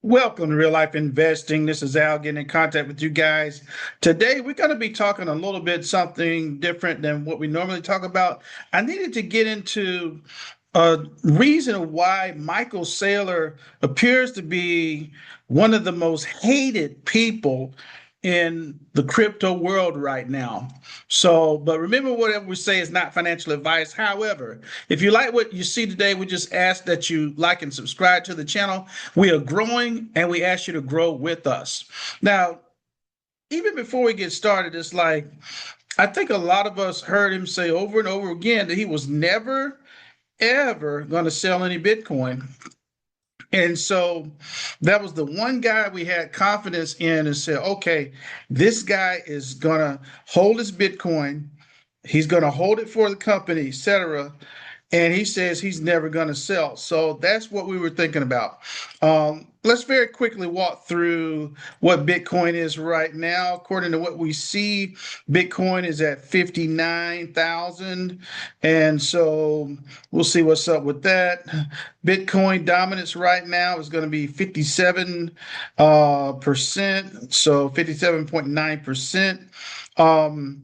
Welcome to Real Life Investing. This is Al getting in contact with you guys. Today, we're going to be talking a little bit something different than what we normally talk about. I needed to get into a reason why Michael Saylor appears to be one of the most hated people in the crypto world right now. So, but remember, whatever we say is not financial advice. However, if you like what you see today, we just ask that you like and subscribe to the channel. We are growing and we ask you to grow with us. Now, even before we get started, it's like I think a lot of us heard him say over and over again that he was never, ever going to sell any Bitcoin. And so that was the one guy we had confidence in and said, okay, this guy is going to hold his Bitcoin. He's going to hold it for the company, etc. And he says he's never going to sell. So that's what we were thinking about. Let's very quickly walk through what Bitcoin is right now. According to what we see, Bitcoin is at 59,000. And so we'll see what's up with that. Bitcoin dominance right now is going to be 57%. So 57.9%.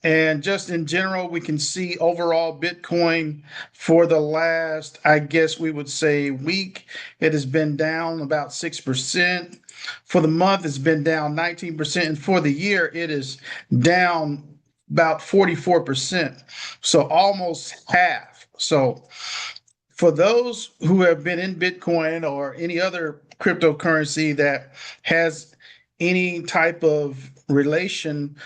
And just in general, we can see overall Bitcoin for the last, I guess we would say, week, it has been down about 6%. For the month, it's been down 19%. And for the year, it is down about 44%. So almost half. So for those who have been in Bitcoin or any other cryptocurrency that has any type of relation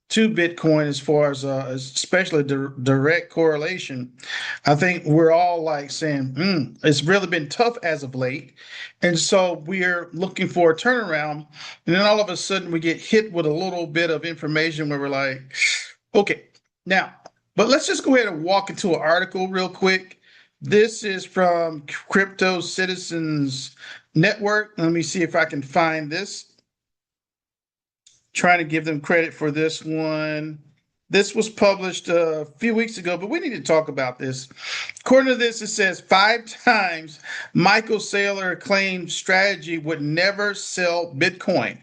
to Bitcoin as far as especially direct correlation, I think we're all like saying, it's really been tough as of late. And so we're looking for a turnaround. And then all of a sudden we get hit with a little bit of information where we're like, okay, now, but let's just go ahead and walk into an article real quick. This is from Crypto Citizens Network. Let me see if I can find this. Trying to give them credit for this one. This was published a few weeks ago, but we need to talk about this. According to this, it says 5 times Michael Saylor claimed strategy would never sell Bitcoin.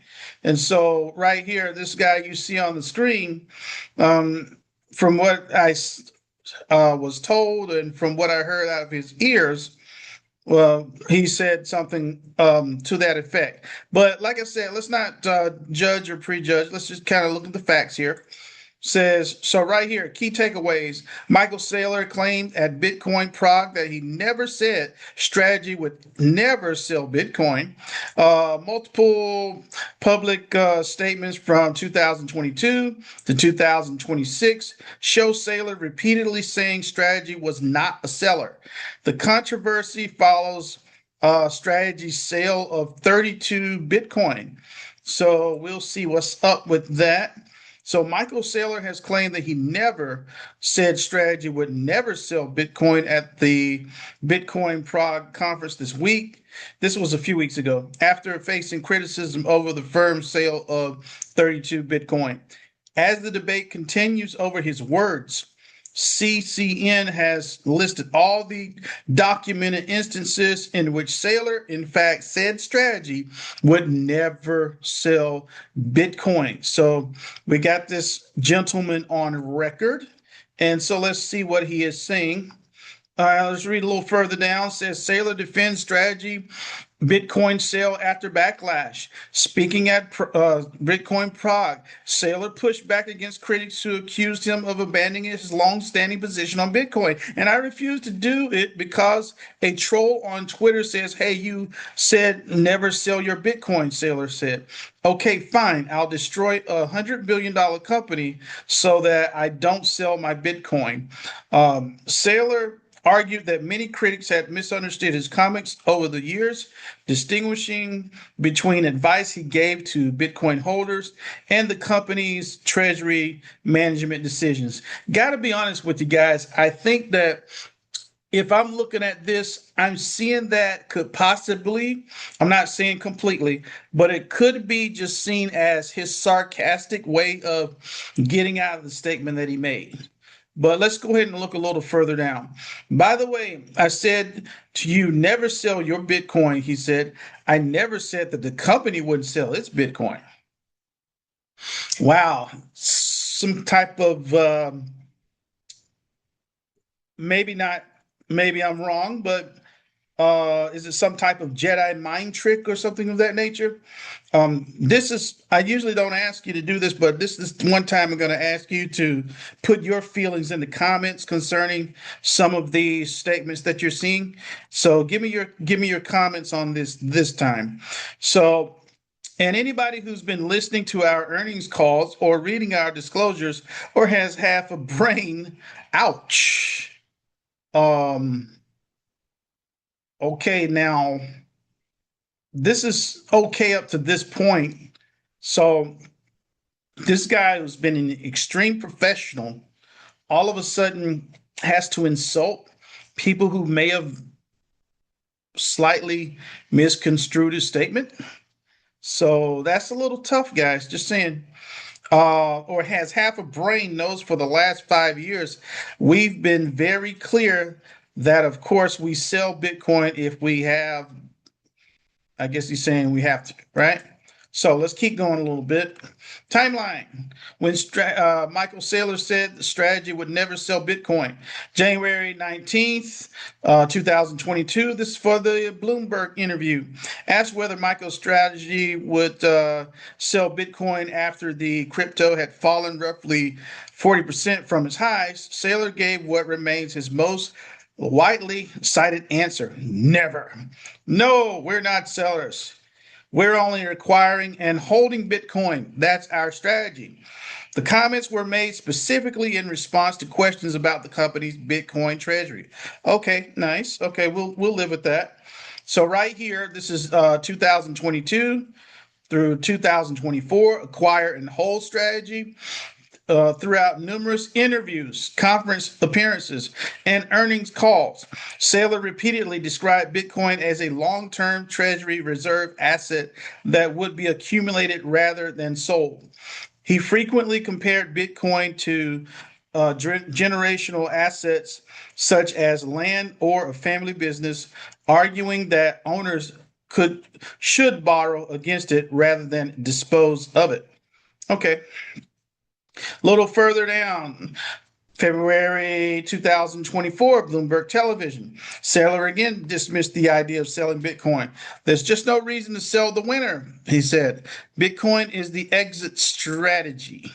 And so right here, this guy you see on the screen, from what I was told and from what I heard out of his ears, well, he said something to that effect. But like I said, let's not judge or prejudge. Let's just kind of look at the facts here. Says, so right here, key takeaways. Michael Saylor claimed at Bitcoin Prague that he never said strategy would never sell Bitcoin. Multiple public statements from 2022 to 2026 show Saylor repeatedly saying strategy was not a seller. The controversy follows strategy's sale of 32 Bitcoin. So we'll see what's up with that. So Michael Saylor has claimed that he never said strategy would never sell Bitcoin at the Bitcoin Prague conference this week. This was a few weeks ago, after facing criticism over the firm's sale of 32 Bitcoin. As the debate continues over his words, CCN has listed all the documented instances in which Saylor, in fact, said strategy would never sell Bitcoin. So we got this gentleman on record. And so let's see what he is saying. Let's read a little further down. It says Saylor defends strategy Bitcoin sale after backlash. Speaking at Bitcoin Prague, Saylor pushed back against critics who accused him of abandoning his long-standing position on Bitcoin. And I refuse to do it because a troll on Twitter says, hey, you said never sell your Bitcoin, Saylor said. Okay, fine. I'll destroy a $100 billion company so that I don't sell my Bitcoin. Saylor argued that many critics had misunderstood his comments over the years, distinguishing between advice he gave to Bitcoin holders and the company's treasury management decisions. Got to be honest with you guys. I think that if I'm looking at this, I'm seeing that could possibly, I'm not saying completely, but it could be just seen as his sarcastic way of getting out of the statement that he made. But let's go ahead and look a little further down. By the way, I said to you, never sell your Bitcoin. He said, I never said that the company wouldn't sell its Bitcoin. Wow. Some type of, maybe not, maybe I'm wrong, but is it some type of Jedi mind trick or something of that nature? This is, I usually don't ask you to do this, but this is one time I'm going to ask you to put your feelings in the comments concerning some of the statements that you're seeing. So give me your comments on this time. So, and anybody who's been listening to our earnings calls or reading our disclosures or has half a brain, ouch. Um, okay, now this is okay up to this point. So this guy who's been an extreme professional all of a sudden has to insult people who may have slightly misconstrued his statement. So that's a little tough, guys. Just saying. Or has half a brain knows for the last 5 years, we've been very clear that, of course, we sell Bitcoin if we have, I guess he's saying we have to, right? So let's keep going a little bit. Timeline. When Michael Saylor said the strategy would never sell Bitcoin. January 19th, 2022. This is for the Bloomberg interview. Asked whether MicroStrategy would sell Bitcoin after the crypto had fallen roughly 40% from its highs, Saylor gave what remains his most widely cited answer: never. No, we're not sellers. We're only acquiring and holding Bitcoin. That's our strategy. The comments were made specifically in response to questions about the company's Bitcoin treasury. Okay, nice. Okay, we'll live with that. So right here, this is 2022 through 2024, acquire and hold strategy. Throughout numerous interviews, conference appearances, and earnings calls, Saylor repeatedly described Bitcoin as a long term treasury reserve asset that would be accumulated rather than sold. He frequently compared Bitcoin to generational assets such as land or a family business, arguing that owners should borrow against it rather than dispose of it. Okay, a little further down, February 2024, Bloomberg Television. Saylor again dismissed the idea of selling Bitcoin. There's just no reason to sell the winner, he said. Bitcoin is the exit strategy.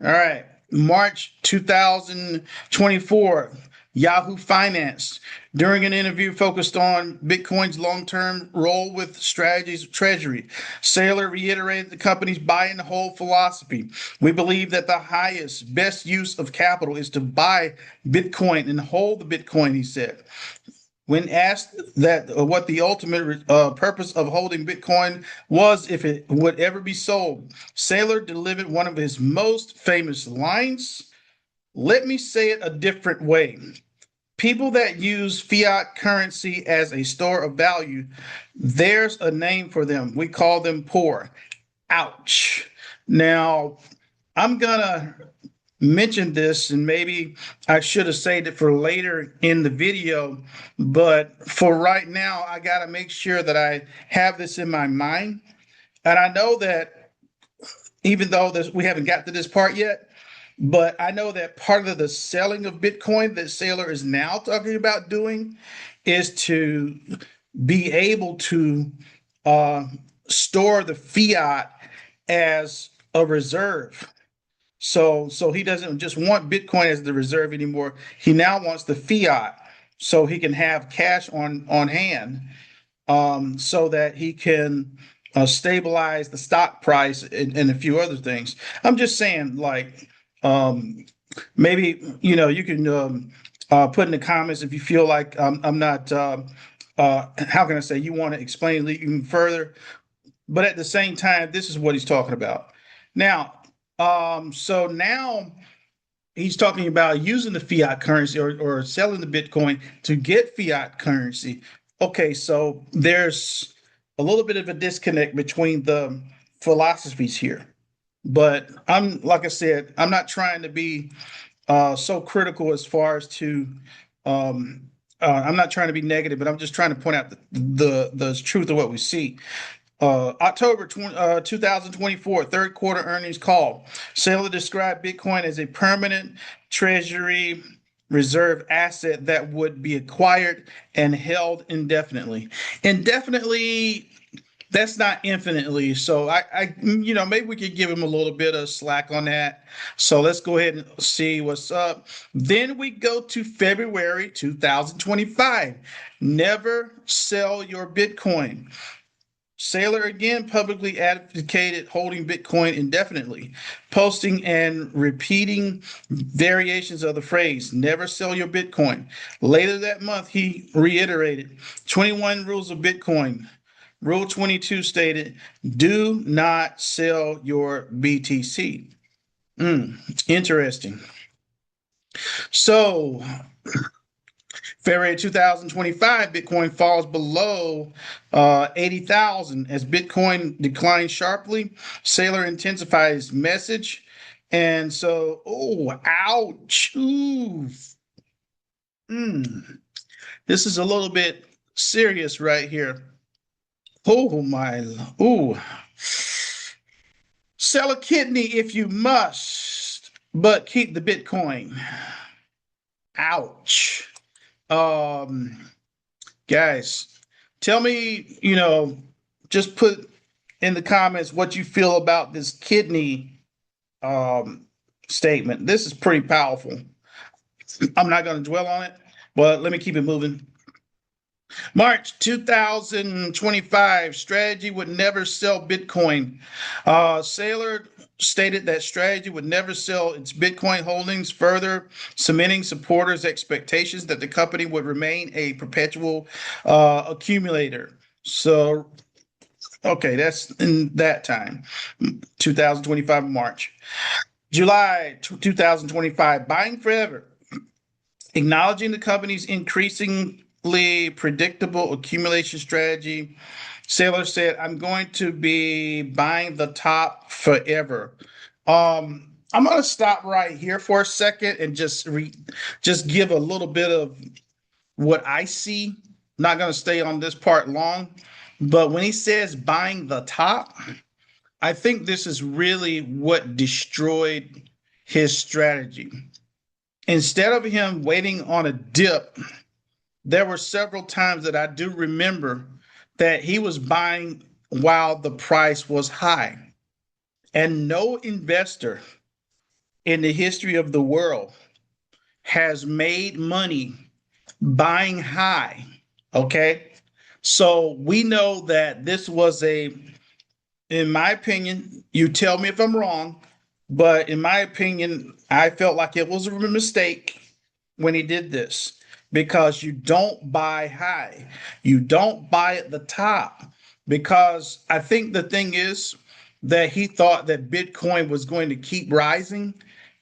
All right. March 2024, Yahoo Finance. During an interview focused on Bitcoin's long-term role with Strategy's treasury, Saylor reiterated the company's buy and hold philosophy. We believe that the highest, best use of capital is to buy Bitcoin and hold the Bitcoin, he said. When asked that what the ultimate purpose of holding Bitcoin was, if it would ever be sold, Saylor delivered one of his most famous lines. Let me say it a different way. People that use fiat currency as a store of value, there's a name for them. We call them poor. Ouch. Now, I'm going to mention this, and maybe I should have saved it for later in the video, but for right now, I got to make sure that I have this in my mind. And I know that even though we haven't got to this part yet, but I know that part of the selling of Bitcoin that Saylor is now talking about doing is to be able to uh, store the fiat as a reserve. So he doesn't just want Bitcoin as the reserve anymore. He now wants the fiat so he can have cash on hand, so that he can stabilize the stock price and a few other things. I'm just saying, like, um, maybe you can put in the comments if you feel like I'm not. How can I say, you want to explain it even further? But at the same time, this is what he's talking about. Now, so now he's talking about using the fiat currency, or selling the Bitcoin to get fiat currency. Okay, so there's a little bit of a disconnect between the philosophies here. But like I said, I'm not trying to be so critical as far as to I'm not trying to be negative, but I'm just trying to point out the truth of what we see. October 2024, third quarter earnings call. Saylor described Bitcoin as a permanent treasury reserve asset that would be acquired and held indefinitely. Indefinitely, that's not infinitely. So maybe we could give him a little bit of slack on that. So let's go ahead and see what's up. Then we go to February 2025. Never sell your Bitcoin. Saylor again publicly advocated holding Bitcoin indefinitely, posting and repeating variations of the phrase, never sell your Bitcoin. Later that month, he reiterated 21 rules of Bitcoin. Rule 22 stated, do not sell your BTC. Interesting. So, February 2025, Bitcoin falls below 80,000 as Bitcoin declines sharply. Saylor intensifies message. And so, ouch. Ooh. This is a little bit serious right here. Oh my, ooh. Sell a kidney if you must, but keep the Bitcoin. Ouch. Guys, tell me, just put in the comments what you feel about this kidney statement. This is pretty powerful. I'm not going to dwell on it, but let me keep it moving. March 2025, Strategy would never sell Bitcoin. Saylor stated that Strategy would never sell its Bitcoin holdings, further cementing supporters' expectations that the company would remain a perpetual accumulator. So, okay, that's in that time, 2025 March. July 2025, buying forever. Acknowledging the company's increasingly predictable accumulation strategy, Saylor said, I'm going to be buying the top forever. I'm going to stop right here for a second and just give a little bit of what I see. Not going to stay on this part long, but when he says buying the top, I think this is really what destroyed his strategy. Instead of him waiting on a dip, there were several times that I do remember that he was buying while the price was high. And no investor in the history of the world has made money buying high. Okay. So we know that this was in my opinion, you tell me if I'm wrong, but in my opinion, I felt like it was a mistake when he did this because you don't buy high. You don't buy at the top because I think the thing is that he thought that Bitcoin was going to keep rising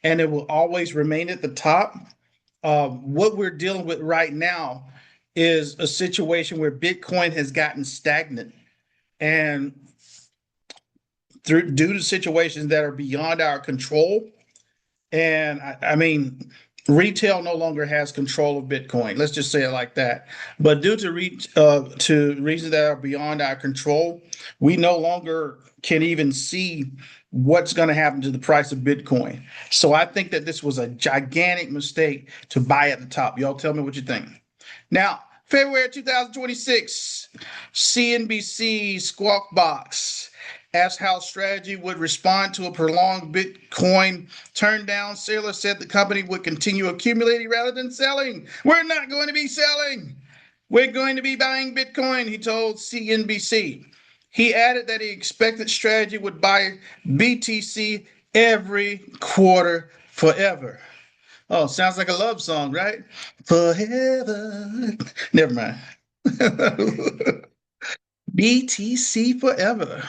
and it will always remain at the top. What we're dealing with right now is a situation where Bitcoin has gotten stagnant and due to situations that are beyond our control. And I mean, retail no longer has control of Bitcoin. Let's just say it like that. But due to reasons that are beyond our control, we no longer can even see what's going to happen to the price of Bitcoin. So I think that this was a gigantic mistake to buy at the top. Y'all tell me what you think. Now, February 2026, CNBC Squawk Box asked how Strategy would respond to a prolonged Bitcoin turn down. Saylor said the company would continue accumulating rather than selling. We're not going to be selling. We're going to be buying Bitcoin, he told CNBC. He added that he expected Strategy would buy BTC every quarter forever. Oh, sounds like a love song, right? Forever. Never mind. BTC forever.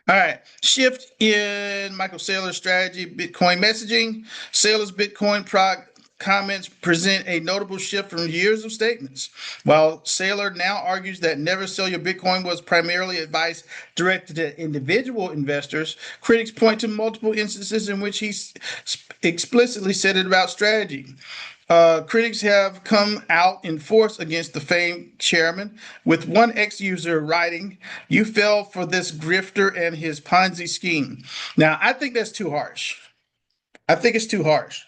All right. Shift in Michael Saylor's strategy, Bitcoin messaging. Saylor's Bitcoin comments present a notable shift from years of statements. While Saylor now argues that never sell your Bitcoin was primarily advice directed at individual investors, critics point to multiple instances in which he explicitly said it about strategy. Critics have come out in force against the famed chairman, with one ex-user writing, "You fell for this grifter and his Ponzi scheme." Now, I think that's too harsh. I think it's too harsh.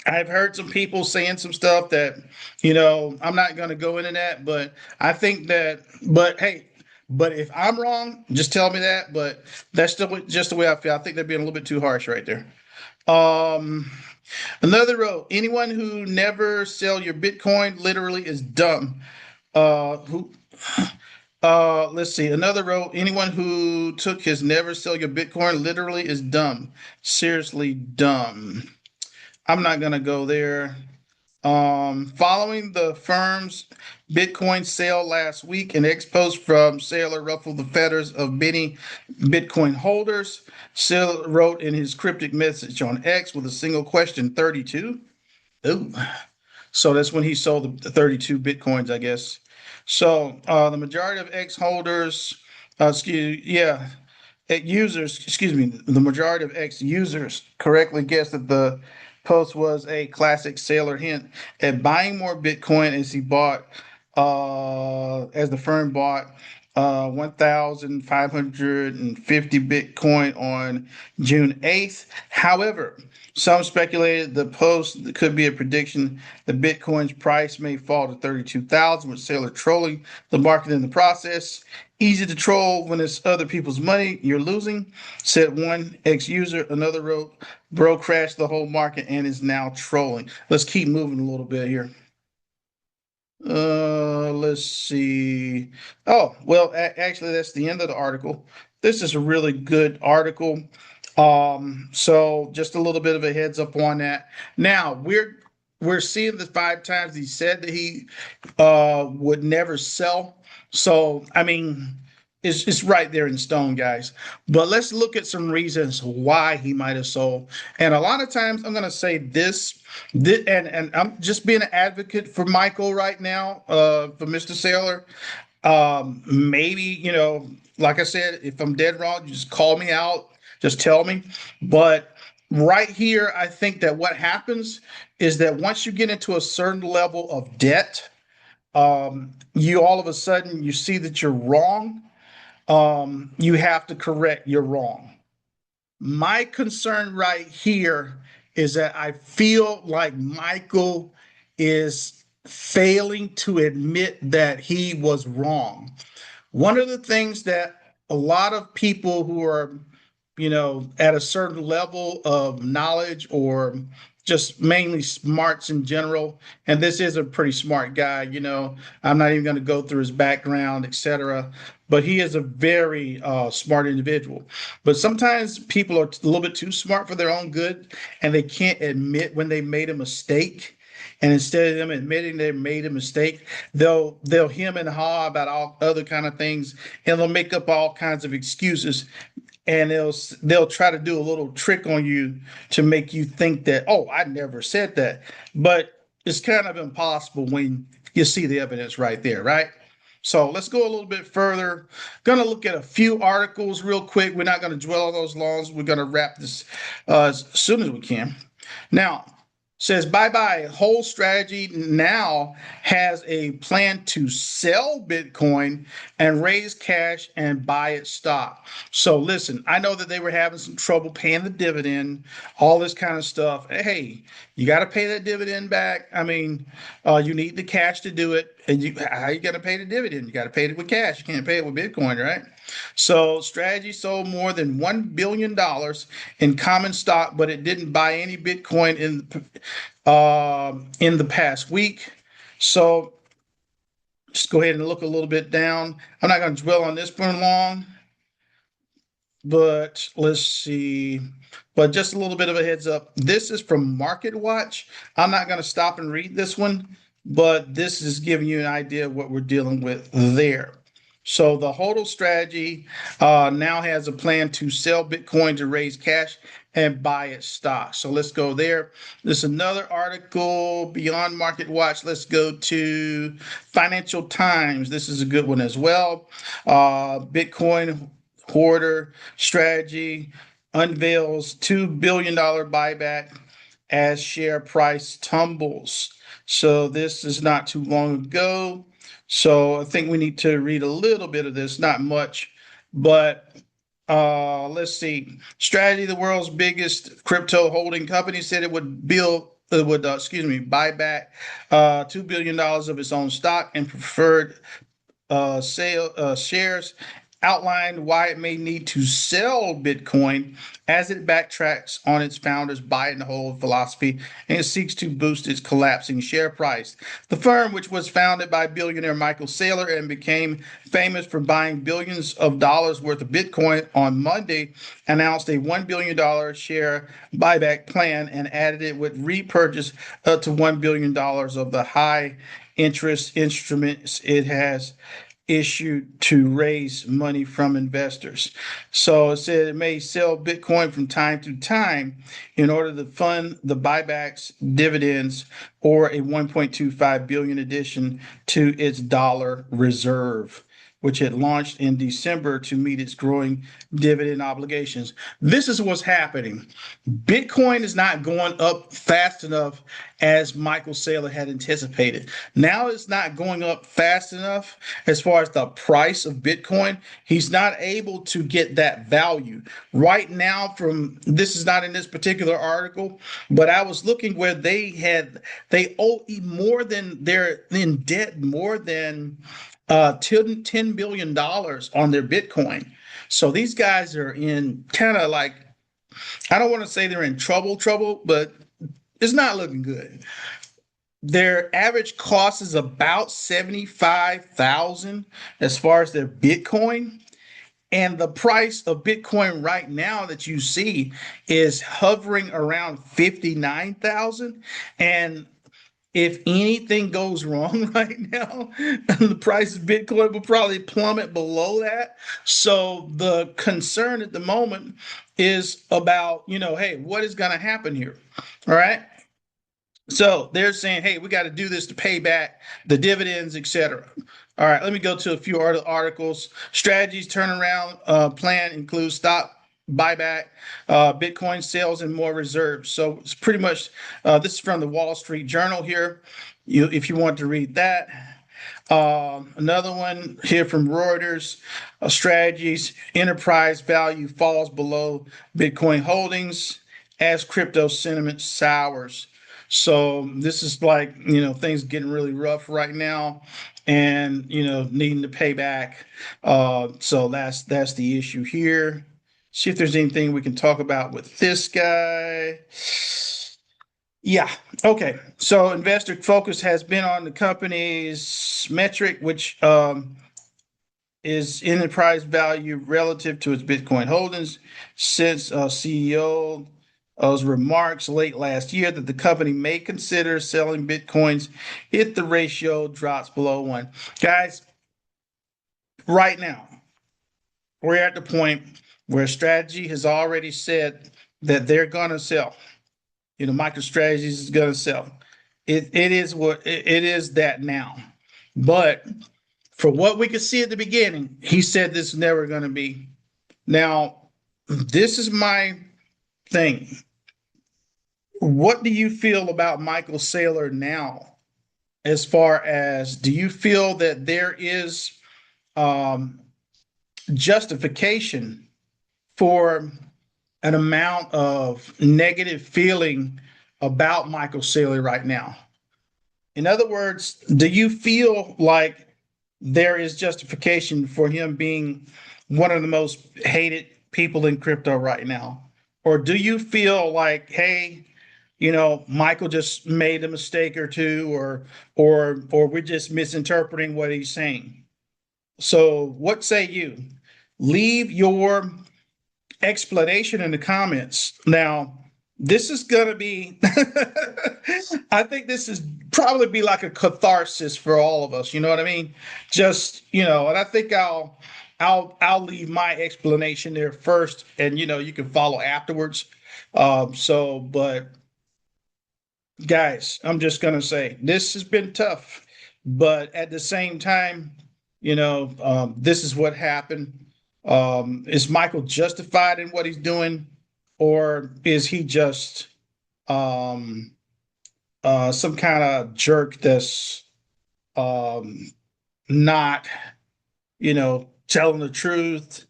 I've heard some people saying some stuff that, I'm not going to go into that, but I think that, but hey, but if I'm wrong, just tell me that. But that's still just the way I feel. I think they're being a little bit too harsh right there. Um, Another row. Anyone who never sell your Bitcoin literally is dumb. Who? Let's see. Another row. Anyone who took his never sell your Bitcoin literally is dumb. Seriously dumb. I'm not gonna go there. Following the firm's Bitcoin sale last week, an ex-post from Saylor ruffled the feathers of many Bitcoin holders. Saylor wrote in his cryptic message on X with a single question, 32? Ooh. So that's when he sold the 32 Bitcoins, I guess. So the majority of X holders, the majority of X users correctly guessed that the post was a classic Saylor hint at buying more Bitcoin as the firm bought 1,550 Bitcoin on June 8th. However, some speculated the post could be a prediction that Bitcoin's price may fall to 32,000, with Saylor trolling the market in the process. Easy to troll when it's other people's money you're losing, said one ex-user. Another wrote, "Bro crashed the whole market and is now trolling." Let's keep moving a little bit here. Let's see. Oh, well, actually, that's the end of the article. This is a really good article. So just a little bit of a heads up on that. Now we're seeing the 5 times he said that he would never sell. So I mean, it's right there in stone, guys. But let's look at some reasons why he might have sold. And a lot of times I'm gonna say this, and I'm just being an advocate for Michael right now, for Mr. Saylor. Maybe, like I said, if I'm dead wrong, you just call me out, just tell me. But right here, I think that what happens is that once you get into a certain level of debt, you all of a sudden you see that you're wrong. You have to correct your wrong. My concern right here is that I feel like Michael is failing to admit that he was wrong. One of the things that a lot of people who are, at a certain level of knowledge or just mainly smarts in general, and this is a pretty smart guy, I'm not even going to go through his background, etc. But he is a very smart individual. But sometimes people are a little bit too smart for their own good, and they can't admit when they made a mistake. And instead of them admitting they made a mistake, they'll hem and haw about all other kind of things, and they'll make up all kinds of excuses, and they'll try to do a little trick on you to make you think that, oh, I never said that. But it's kind of impossible when you see the evidence right there, right? So let's go a little bit further. Going to look at a few articles real quick. We're not going to dwell on those longs. We're going to wrap this as soon as we can. Now, says bye bye. Whole Strategy now has a plan to sell Bitcoin and raise cash and buy its stock. So listen, I know that they were having some trouble paying the dividend, all this kind of stuff. Hey, you got to pay that dividend back. I mean, you need the cash to do it. And how you got to pay the dividend? You got to pay it with cash. You can't pay it with Bitcoin, right? So Strategy sold more than $1 billion in common stock, but it didn't buy any Bitcoin in the past week. So just go ahead and look a little bit down. I'm not going to dwell on this for long, but let's see. But just a little bit of a heads up. This is from Market Watch. I'm not going to stop and read this one, but this is giving you an idea of what we're dealing with there. So the HODL strategy now has a plan to sell Bitcoin to raise cash and buy its stock. So let's go there. There's another article, Beyond Market Watch. Let's go to Financial Times. This is a good one as well. Bitcoin hoarder strategy unveils $2 billion buyback as share price tumbles. So this is not too long ago. So I think we need to read a little bit of this, not much, but let's see. Strategy, the world's biggest crypto holding company, said it would buy back $2 billion of its own stock and preferred sale shares, outlined why it may need to sell Bitcoin as it backtracks on its founder's buy and hold philosophy and it seeks to boost its collapsing share price. The firm, which was founded by billionaire Michael Saylor and became famous for buying billions of dollars worth of Bitcoin, on Monday announced a $1 billion share buyback plan and added it would repurchase up to $1 billion of the high interest instruments it has issued to raise money from investors. So it said it may sell Bitcoin from time to time in order to fund the buybacks, dividends, or a 1.25 billion addition to its dollar reserve, which it launched in December to meet its growing dividend obligations. This is what's happening. Bitcoin is not going up fast enough as Michael Saylor had anticipated. Now it's not going up fast enough as far as the price of Bitcoin. He's not able to get that value. Right now, from this is not in this particular article, but I was looking where they owe more than they're in debt more than $10 billion on their Bitcoin. So these guys are in kind of like, I don't want to say they're in trouble, but it's not looking good. Their average cost is about 75,000 as far as their Bitcoin. And the price of Bitcoin right now that you see is hovering around 59,000. And if anything goes wrong right now, the price of Bitcoin will probably plummet below that. So the concern at the moment is about, hey, what is going to happen here? All right. So they're saying, hey, we got to do this to pay back the dividends, etc. All right, let me go to a few articles. Strategies turnaround plan includes stock buyback, Bitcoin sales, and more reserves. So it's pretty much this is from the Wall Street Journal here. If you want to read that. Another one here from Reuters, strategies, enterprise value falls below Bitcoin holdings as crypto sentiment sours. So this is like, things getting really rough right now and, needing to pay back. So that's the issue here. See if there's anything we can talk about with this guy. Yeah. Okay. So investor focus has been on the company's metric, which is enterprise value relative to its Bitcoin holdings, since CEO's remarks late last year that the company may consider selling Bitcoins if the ratio drops below one. Guys, right now, we're at the point where strategy has already said that they're going to sell. MicroStrategy is going to sell. It is what it is that now. But for what we could see at the beginning, he said this is never going to be. Now, this is my thing. What do you feel about Michael Saylor now? As far as, do you feel that there is justification for an amount of negative feeling about Michael Saylor right now? In other words, do you feel like there is justification for him being one of the most hated people in crypto right now? Or do you feel like, hey, Michael just made a mistake or two, or we're just misinterpreting what he's saying? So what say you? Leave your explanation in the comments. Now, this is going to be, I think this is probably be like a catharsis for all of us. You know what I mean? Just, and I think I'll leave my explanation there first, and you can follow afterwards. But guys, I'm just gonna say this has been tough, but at the same time, this is what happened. Is Michael justified in what he's doing, or is he just um, some kind of jerk that's not, telling the truth,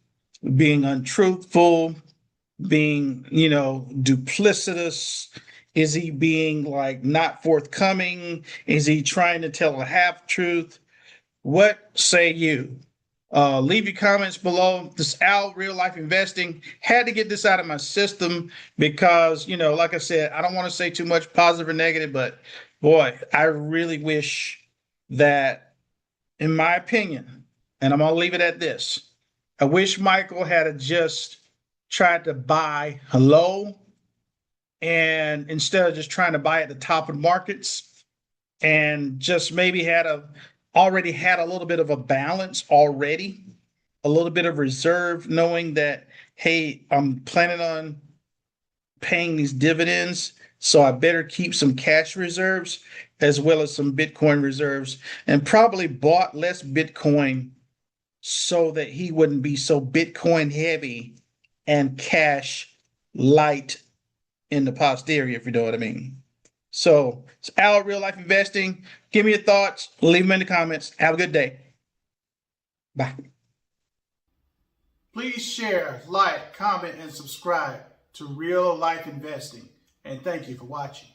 being untruthful, being, duplicitous? Is he being like not forthcoming? Is he trying to tell a half truth? What say you? Leave your comments below. This Al Real Life Investing had to get this out of my system because, like I said, I don't want to say too much positive or negative, but boy, I really wish that, in my opinion, and I'm going to leave it at this, I wish Michael had just tried to buy low, and instead of just trying to buy at the top of markets, and just maybe already had a little bit of a balance already, a little bit of reserve, knowing that, hey, I'm planning on paying these dividends, so I better keep some cash reserves as well as some Bitcoin reserves, and probably bought less Bitcoin so that he wouldn't be so Bitcoin heavy and cash light in the posterior, if you know what I mean. So it's Al Real Life Investing. Give me your thoughts. Leave them in the comments. Have a good day. Bye. Please share, like, comment, and subscribe to Real Life Investing. And thank you for watching.